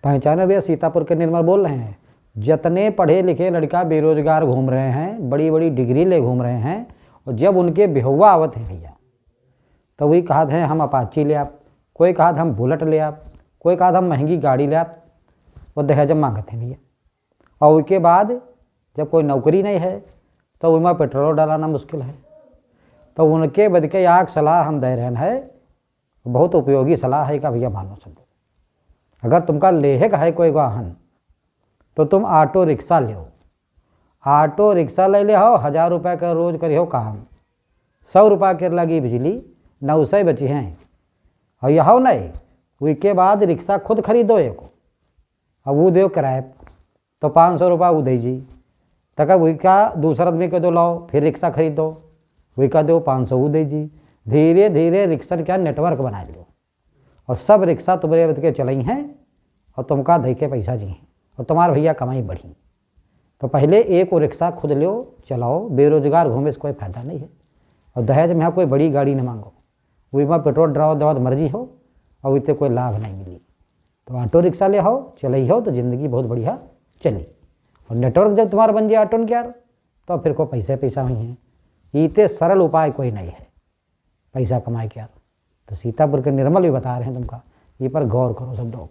पहचाने भैया, सीतापुर के निर्मल बोल रहे हैं। जितने पढ़े लिखे लड़का बेरोजगार घूम रहे हैं, बड़ी बड़ी डिग्री ले घूम रहे हैं, और जब उनके बेहुआ आवत हैं भैया, तो वही कहा थे हम अपाची ले आप, कोई कहा था हम बुलेट ले आप, कोई कहा था हम महंगी गाड़ी ले आप, वो दहेज मांगते हैं भैया। और उसके बाद जब कोई नौकरी नहीं है तो उनमें पेट्रोल डालाना मुश्किल है। तो उनके बद के आग सलाह हम दे रहे हैं, बहुत उपयोगी सलाह है का भैया मानो सब। अगर तुमका लेहे का है कोई वाहन तो तुम ऑटो रिक्शा ले। ऑटो रिक्शा ले हो, 1000 रुपये का रोज करियो काम, 100 रुपये के लगी बिजली, 900 बची हैं। और यह नहीं, उसके बाद रिक्शा खुद खरीदो एक, अब वो दो किराए तो 500 रुपये वो दीजिए, तक उसका दूसरा आदमी के दो लाओ, फिर रिक्शा खरीदो, वही दो 500 वो दीजिए। धीरे धीरे रिक्शा क्या नेटवर्क बना लो, और सब रिक्शा तुम्हारे बद के चलाई हैं, और तुमका दे के पैसा जी हैं, और तुम्हारे भैया कमाई बढ़ी। तो पहले एक वो रिक्शा खुद लो, चलाओ। बेरोजगार घूमे से कोई फ़ायदा नहीं है। और दहेज में कोई बड़ी गाड़ी न मांगो, वही में पेट्रोल डराओ दवा मर्जी हो, और इतने कोई लाभ नहीं मिली। तो ऑटो रिक्शा ले आओ, चलई हो तो ज़िंदगी बहुत बढ़िया चली। और नेटवर्क जब तुम्हारा बन जाए ऑटो क्या, तो फिर कोई पैसा हुई हैं। इतने सरल उपाय कोई नहीं है पैसा कमाए क्या। तो सीतापुर के निर्मल भी बता रहे हैं तुमका, ये पर गौर करो सब लोग।